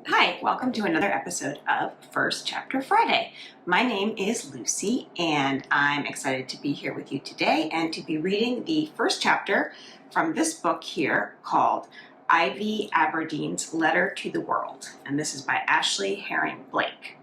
Hi, welcome to another episode of First Chapter Friday. My name is Lucy and I'm excited to be here with you today and to be reading the first chapter from this book here called Ivy Aberdeen's Letter to the World. And this is by Ashley Herring Blake.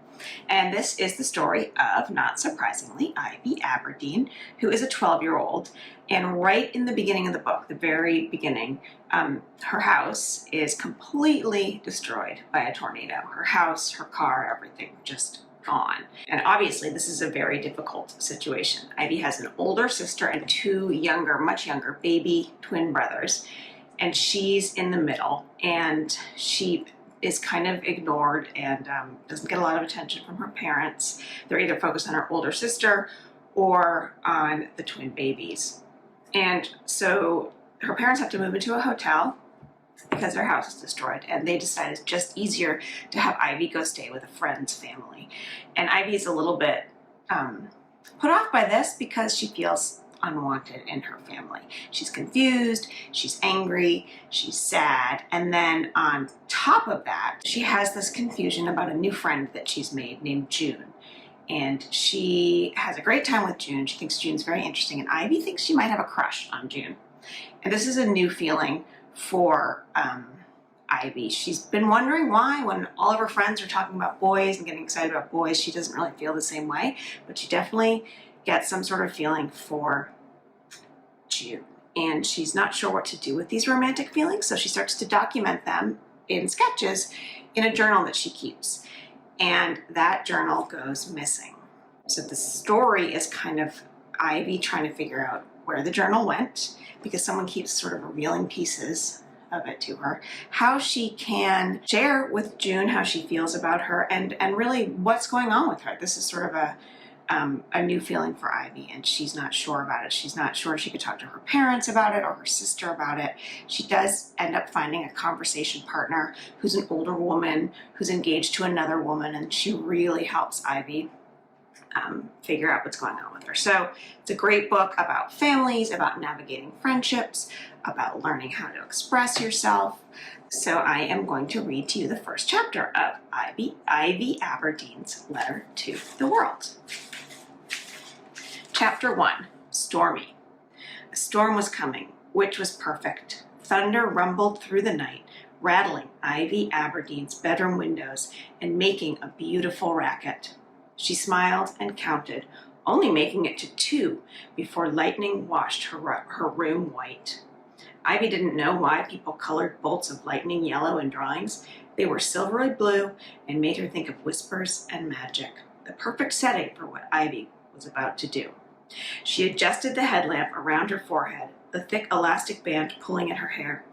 And this is the story of, not surprisingly, Ivy Aberdeen, who is a 12-year-old. And right in the beginning of the book, the very beginning, her house is completely destroyed by a tornado. Her house, her car, everything just gone. And obviously this is a very difficult situation. Ivy has an older sister and two younger, much younger baby twin brothers. And she's in the middle, and she is kind of ignored and doesn't get a lot of attention from her parents. They're either focused on her older sister or on the twin babies. And so her parents have to move into a hotel because their house is destroyed, and they decide it's just easier to have Ivy go stay with a friend's family. And Ivy's a little bit put off by this because she feels unwanted in her family. She's confused, she's angry, she's sad, and then on top of that, she has this confusion about a new friend that she's made named June. And she has a great time with June. She thinks June's very interesting, and Ivy thinks she might have a crush on June. And this is a new feeling for Ivy. She's been wondering why, when all of her friends are talking about boys and getting excited about boys, she doesn't really feel the same way, but she definitely gets some sort of feeling for June. And she's not sure what to do with these romantic feelings, so she starts to document them in sketches in a journal that she keeps. And that journal goes missing. So the story is kind of Ivy trying to figure out where the journal went, because someone keeps sort of revealing pieces of it to her, how she can share with June how she feels about her, and really what's going on with her. This is sort of a new feeling for Ivy, and she's not sure about it. She's not sure she could talk to her parents about it or her sister about it. She does end up finding a conversation partner who's an older woman who's engaged to another woman, and she really helps Ivy figure out what's going on with her. So it's a great book about families, about navigating friendships, about learning how to express yourself. So I am going to read to you the first chapter of Ivy Aberdeen's Letter to the World. Chapter 1, Stormy. A storm was coming, which was perfect. Thunder rumbled through the night, rattling Ivy Aberdeen's bedroom windows and making a beautiful racket. She smiled and counted, only making it to 2 before lightning washed her room white. Ivy didn't know why people colored bolts of lightning yellow in drawings. They were silvery blue and made her think of whispers and magic, the perfect setting for what Ivy was about to do. She adjusted the headlamp around her forehead, the thick elastic band pulling at her hair.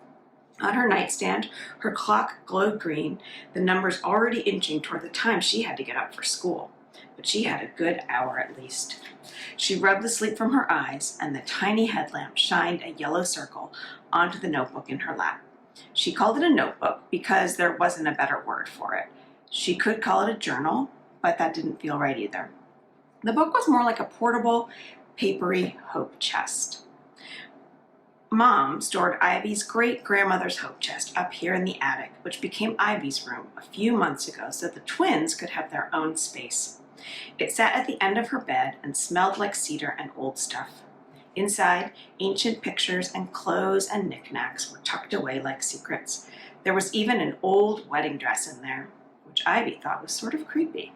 On her nightstand, her clock glowed green, the numbers already inching toward the time she had to get up for school. But she had a good hour at least. She rubbed the sleep from her eyes, and the tiny headlamp shined a yellow circle onto the notebook in her lap. She called it a notebook because there wasn't a better word for it. She could call it a journal, but that didn't feel right either. The book was more like a portable, papery hope chest. Mom stored Ivy's great-grandmother's hope chest up here in the attic, which became Ivy's room a few months ago so that the twins could have their own space. It sat at the end of her bed and smelled like cedar and old stuff. Inside, ancient pictures and clothes and knickknacks were tucked away like secrets. There was even an old wedding dress in there, which Ivy thought was sort of creepy.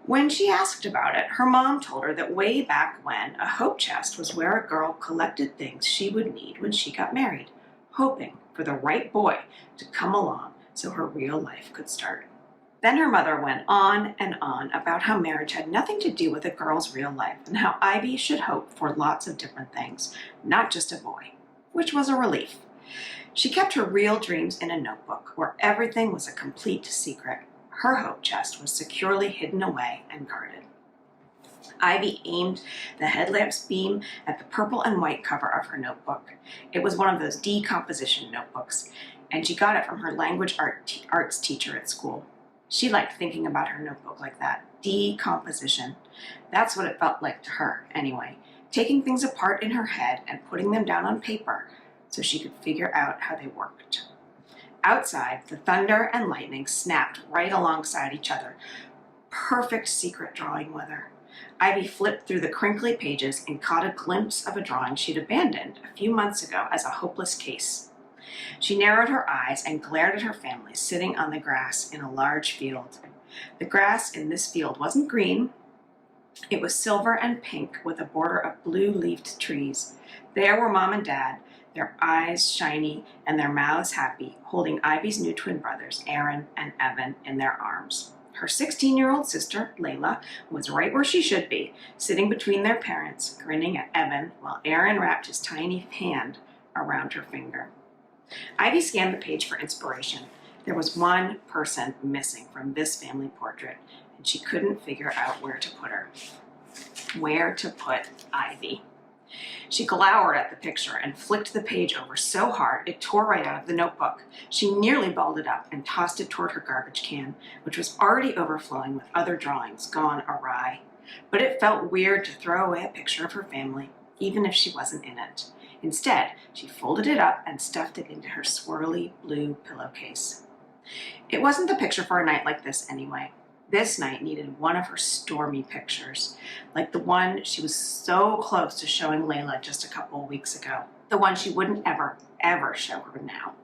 When she asked about it, her mom told her that way back when, a hope chest was where a girl collected things she would need when she got married, hoping for the right boy to come along so her real life could start. Then her mother went on and on about how marriage had nothing to do with a girl's real life and how Ivy should hope for lots of different things, not just a boy, which was a relief. She kept her real dreams in a notebook where everything was a complete secret. Her hope chest was securely hidden away and guarded. Ivy aimed the headlamp's beam at the purple and white cover of her notebook. It was one of those decomposition notebooks, and she got it from her language arts teacher at school. She liked thinking about her notebook like that. Decomposition. That's what it felt like to her, anyway. Taking things apart in her head and putting them down on paper so she could figure out how they worked. Outside, the thunder and lightning snapped right alongside each other. Perfect secret drawing weather. Ivy flipped through the crinkly pages and caught a glimpse of a drawing she'd abandoned a few months ago as a hopeless case. She narrowed her eyes and glared at her family sitting on the grass in a large field. The grass in this field wasn't green. It was silver and pink with a border of blue-leafed trees. There were Mom and Dad, their eyes shiny and their mouths happy, holding Ivy's new twin brothers, Aaron and Evan, in their arms. Her 16-year-old sister, Layla, was right where she should be, sitting between their parents, grinning at Evan, while Aaron wrapped his tiny hand around her finger. Ivy scanned the page for inspiration. There was one person missing from this family portrait, and she couldn't figure out where to put her. Where to put Ivy. She glowered at the picture and flicked the page over so hard it tore right out of the notebook. She nearly balled it up and tossed it toward her garbage can, which was already overflowing with other drawings gone awry. But it felt weird to throw away a picture of her family, even if she wasn't in it. Instead, she folded it up and stuffed it into her swirly blue pillowcase. It wasn't the picture for a night like this anyway. This night needed one of her stormy pictures, like the one she was so close to showing Layla just a couple of weeks ago, the one she wouldn't ever show her now.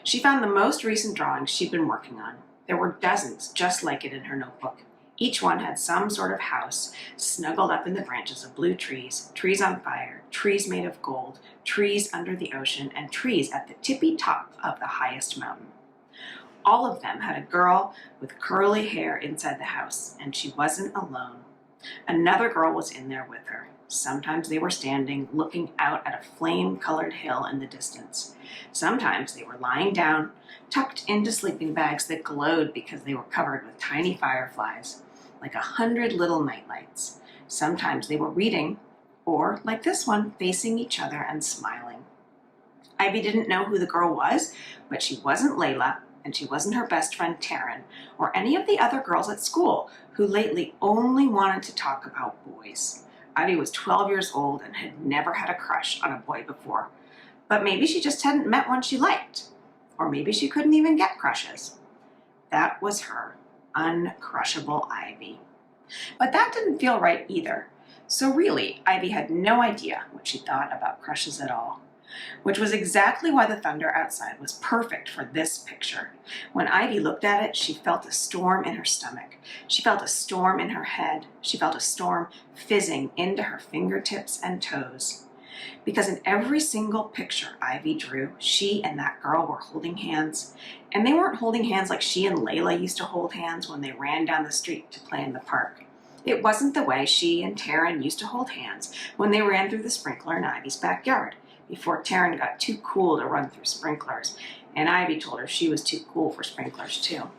She found the most recent drawings she'd been working on. There were dozens just like it in her notebook. Each one had some sort of house snuggled up in the branches of blue trees, trees on fire, trees made of gold, trees under the ocean, and trees at the tippy top of the highest mountain. All of them had a girl with curly hair inside the house, and she wasn't alone. Another girl was in there with her. Sometimes they were standing, looking out at a flame-colored hill in the distance. Sometimes they were lying down, tucked into sleeping bags that glowed because they were covered with tiny fireflies, like 100 little nightlights. Sometimes they were reading, or, like this one, facing each other and smiling. Ivy didn't know who the girl was, but she wasn't Layla, and she wasn't her best friend Taryn, or any of the other girls at school who lately only wanted to talk about boys. Ivy was 12 years old and had never had a crush on a boy before, but maybe she just hadn't met one she liked, or maybe she couldn't even get crushes. That was her, uncrushable Ivy. But that didn't feel right either, so really, Ivy had no idea what she thought about crushes at all. Which was exactly why the thunder outside was perfect for this picture. When Ivy looked at it, she felt a storm in her stomach. She felt a storm in her head. She felt a storm fizzing into her fingertips and toes. Because in every single picture Ivy drew, she and that girl were holding hands. And they weren't holding hands like she and Layla used to hold hands when they ran down the street to play in the park. It wasn't the way she and Taryn used to hold hands when they ran through the sprinkler in Ivy's backyard, before Taryn got too cool to run through sprinklers, and Ivy told her she was too cool for sprinklers too.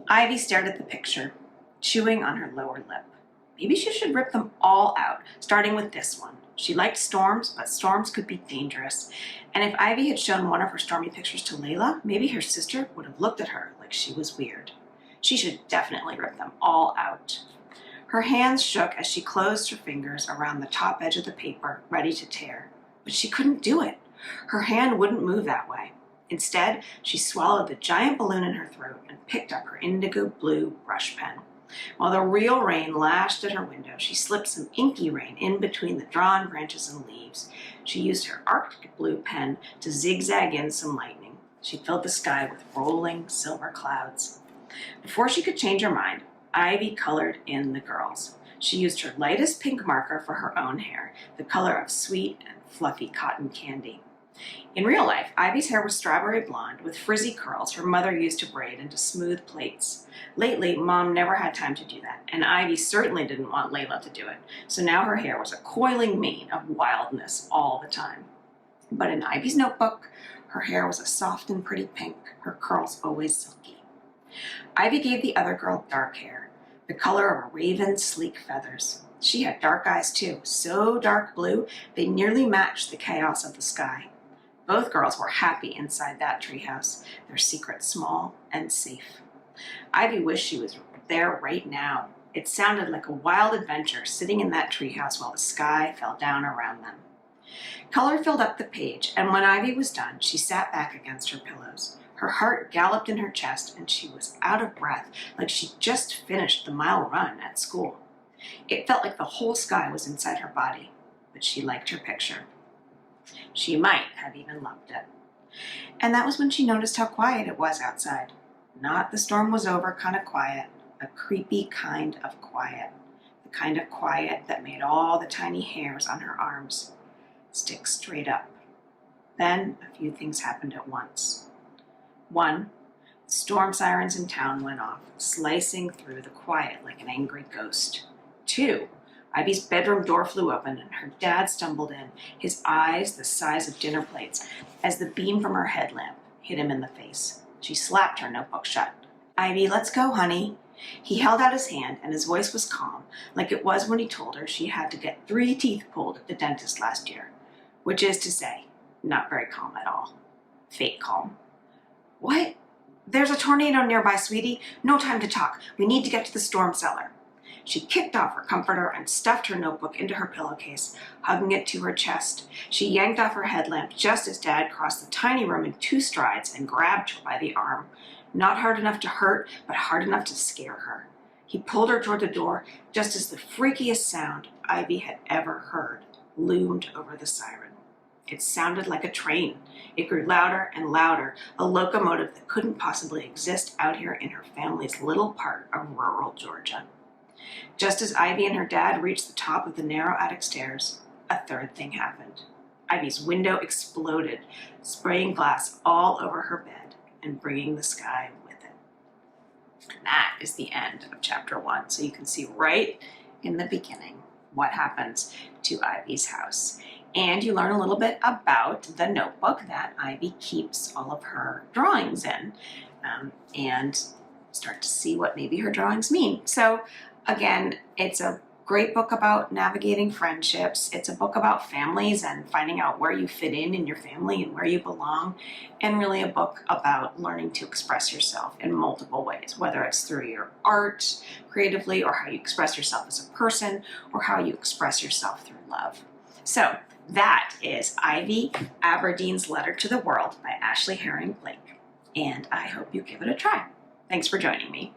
Ivy stared at the picture, chewing on her lower lip. Maybe she should rip them all out, starting with this one. She liked storms, but storms could be dangerous, and if Ivy had shown one of her stormy pictures to Layla, maybe her sister would have looked at her like she was weird. She should definitely rip them all out. Her hands shook as she closed her fingers around the top edge of the paper, ready to tear. But she couldn't do it. Her hand wouldn't move that way. Instead, she swallowed the giant balloon in her throat and picked up her indigo blue brush pen. While the real rain lashed at her window, she slipped some inky rain in between the drawn branches and leaves. She used her Arctic blue pen to zigzag in some lightning. She filled the sky with rolling silver clouds. Before she could change her mind, Ivy colored in the girls. She used her lightest pink marker for her own hair, the color of sweet and fluffy cotton candy. In real life, Ivy's hair was strawberry blonde with frizzy curls her mother used to braid into smooth plaits. Lately, Mom never had time to do that, and Ivy certainly didn't want Layla to do it, so now her hair was a coiling mane of wildness all the time. But in Ivy's notebook, her hair was a soft and pretty pink, her curls always silky. Ivy gave the other girl dark hair, the color of a raven's sleek feathers. She had dark eyes too, so dark blue they nearly matched the chaos of the sky. Both girls were happy inside that treehouse, their secret small and safe. Ivy wished she was there right now. It sounded like a wild adventure sitting in that treehouse while the sky fell down around them. Color filled up the page, and when Ivy was done, she sat back against her pillows. Her heart galloped in her chest, and she was out of breath, like she'd just finished the mile run at school. It felt like the whole sky was inside her body, but she liked her picture. She might have even loved it. And that was when she noticed how quiet it was outside. Not the storm was over kind of quiet, a creepy kind of quiet. The kind of quiet that made all the tiny hairs on her arms stick straight up. Then a few things happened at once. 1, the storm sirens in town went off, slicing through the quiet like an angry ghost. 2, Ivy's bedroom door flew open and her dad stumbled in, his eyes the size of dinner plates, as the beam from her headlamp hit him in the face. She slapped her notebook shut. "Ivy, let's go, honey." He held out his hand and his voice was calm, like it was when he told her she had to get 3 teeth pulled at the dentist last year. Which is to say, not very calm at all. Fake calm. "What? There's a tornado nearby, sweetie. No time to talk. We need to get to the storm cellar." She kicked off her comforter and stuffed her notebook into her pillowcase, hugging it to her chest. She yanked off her headlamp just as Dad crossed the tiny room in 2 strides and grabbed her by the arm. Not hard enough to hurt, but hard enough to scare her. He pulled her toward the door just as the freakiest sound Ivy had ever heard loomed over the siren. It sounded like a train. It grew louder and louder, a locomotive that couldn't possibly exist out here in her family's little part of rural Georgia. Just as Ivy and her dad reached the top of the narrow attic stairs, a 3rd thing happened. Ivy's window exploded, spraying glass all over her bed and bringing the sky with it. And that is the end of chapter 1. So you can see right in the beginning what happens to Ivy's house. And you learn a little bit about the notebook that Ivy keeps all of her drawings in, and start to see what maybe her drawings mean. So again, it's a great book about navigating friendships. It's a book about families and finding out where you fit in your family and where you belong, and really a book about learning to express yourself in multiple ways, whether it's through your art creatively, or how you express yourself as a person, or how you express yourself through love. So that is Ivy Aberdeen's Letter to the World by Ashley Herring Blake, and I hope you give it a try. Thanks for joining me.